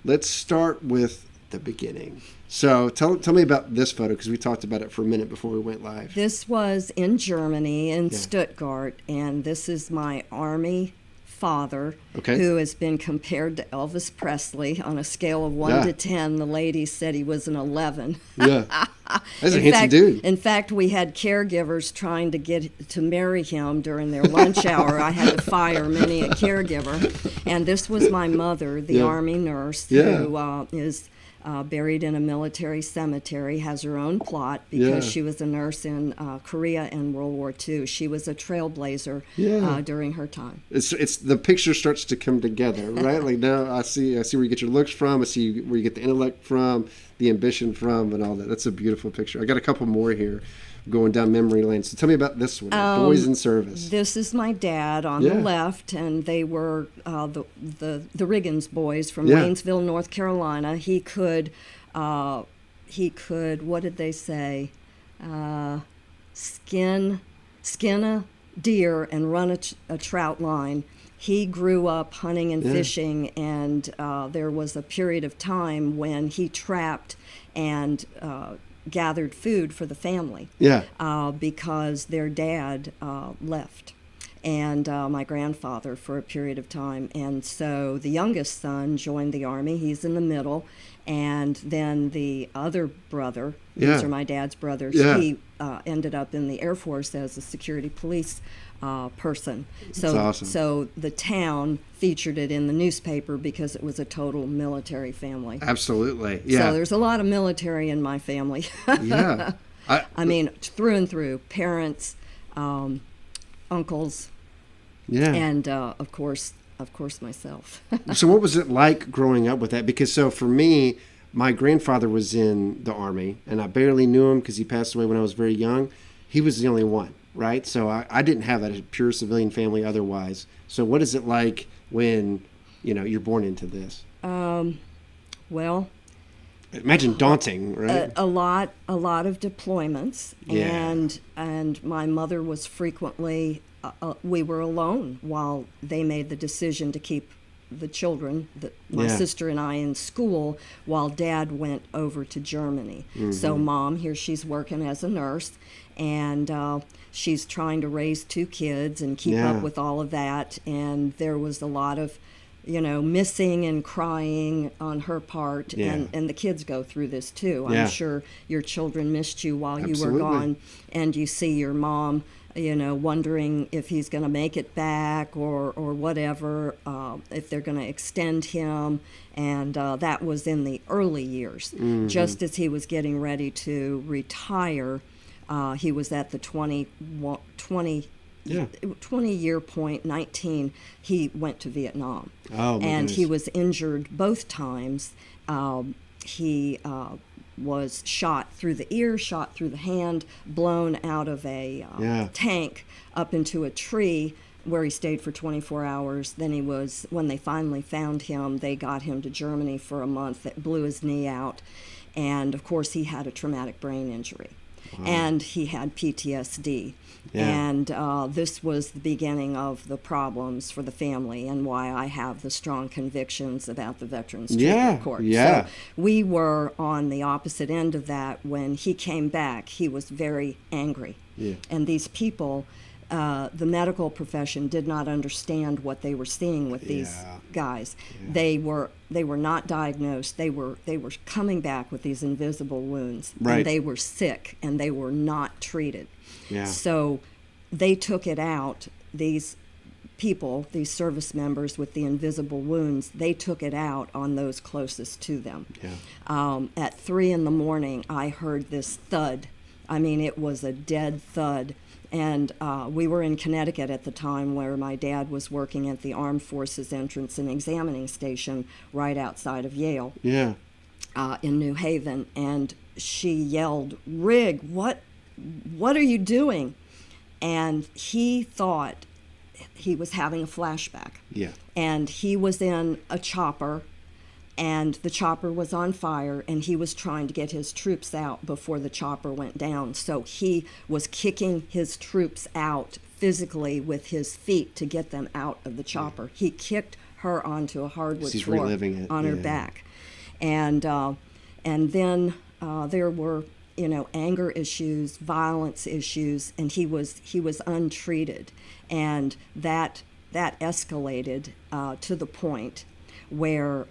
let's start with the beginning. So tell me about this photo, because we talked about it for a minute before we went live. This was in Germany, in Stuttgart, and this is my Army father, who has been compared to Elvis Presley on a scale of 1 to 10. The ladies said he was an 11. Yeah, that's a handsome dude. In fact, we had caregivers trying to get to marry him during their lunch hour. I had to fire many a caregiver. And this was my mother, the Army nurse, who is buried in a military cemetery, has her own plot because she was a nurse in Korea and World War II. She was a trailblazer during her time. It's the picture starts to come together, right? Like now I see where you get your looks from. I see where you get the intellect from, the ambition from, and all that. That's a beautiful picture. I got a couple more here going down memory lane. So tell me about this one, Boys in Service. This is my dad on the left, and they were the Riggins boys from Waynesville, North Carolina. He could, what did they say? Skin a deer and run a trout line. He grew up hunting and fishing, and there was a period of time when he trapped and gathered food for the family because their dad left, and my grandfather for a period of time. And so the youngest son joined the Army. He's in the middle. And then the other brother, these are my dad's brothers, he ended up in the Air Force as a security police person. So, that's awesome. So the town featured it in the newspaper because it was a total military family. Absolutely, yeah. So there's a lot of military in my family. Yeah. I mean, through and through, parents, uncles, and of course myself. So what was it like growing up with that? Because so for me, my grandfather was in the Army, and I barely knew him because he passed away when I was very young. He was the only one, right? So I didn't have a pure civilian family otherwise. So what is it like when, you're born into this? Well, imagine daunting, right? A lot of deployments, and my mother was frequently. We were alone while they made the decision to keep the children, my sister and I, in school while Dad went over to Germany. Mm-hmm. So Mom, here she's working as a nurse, and she's trying to raise 2 kids and keep up with all of that. And there was a lot of, missing and crying on her part, and the kids go through this too. I'm sure your children missed you while you were gone, and you see your mom, wondering if he's going to make it back or whatever, if they're going to extend him. And that was in the early years. Mm-hmm. Just as he was getting ready to retire, he was at the 20-year point, 19, he went to Vietnam. Oh, my and goodness. He was injured both times. He was shot through the ear, shot through the hand, blown out of a tank up into a tree where he stayed for 24 hours. Then when they finally found him, they got him to Germany for a month. That blew his knee out. And of course, he had a traumatic brain injury. Wow. And he had PTSD. Yeah. And this was the beginning of the problems for the family and why I have the strong convictions about the Veterans Treatment Court. Yeah. So we were on the opposite end of that. When he came back, he was very angry. Yeah. And these people, the medical profession did not understand what they were seeing with these guys. Yeah. They were not diagnosed. They were coming back with these invisible wounds. Right. And they were sick, and they were not treated. Yeah. So they took it out, these people, these service members with the invisible wounds, they took it out on those closest to them. Yeah. At 3 a.m, I heard this thud. I mean, it was a dead thud. And we were in Connecticut at the time, where my dad was working at the Armed Forces Entrance and Examining Station right outside of Yale. Yeah. In New Haven. And she yelled, "Rig, what are you doing?" And he thought he was having a flashback. Yeah. And he was in a chopper, and the chopper was on fire, and he was trying to get his troops out before the chopper went down. So he was kicking his troops out physically with his feet to get them out of the chopper. He kicked her onto a hardwood floor on her back. And then there were, anger issues, violence issues, and he was untreated, and that escalated to the point where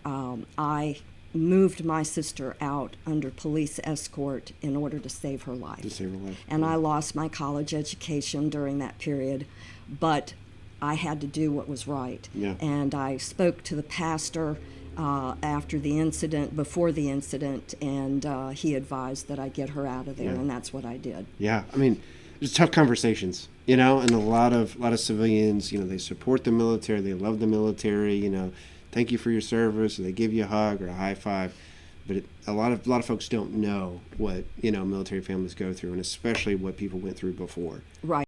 I moved my sister out under police escort in order to save her life. To save her life. And I lost my college education during that period, but I had to do what was right. Yeah. And I spoke to the pastor after the incident, before the incident, and he advised that I get her out of there, Yeah. and that's what I did. Yeah, I mean, there's tough conversations, and a lot of civilians, they support the military, they love the military, thank you for your service, or they give you a hug or a high five, but a lot of folks don't know what military families go through, and especially what people went through before. Right.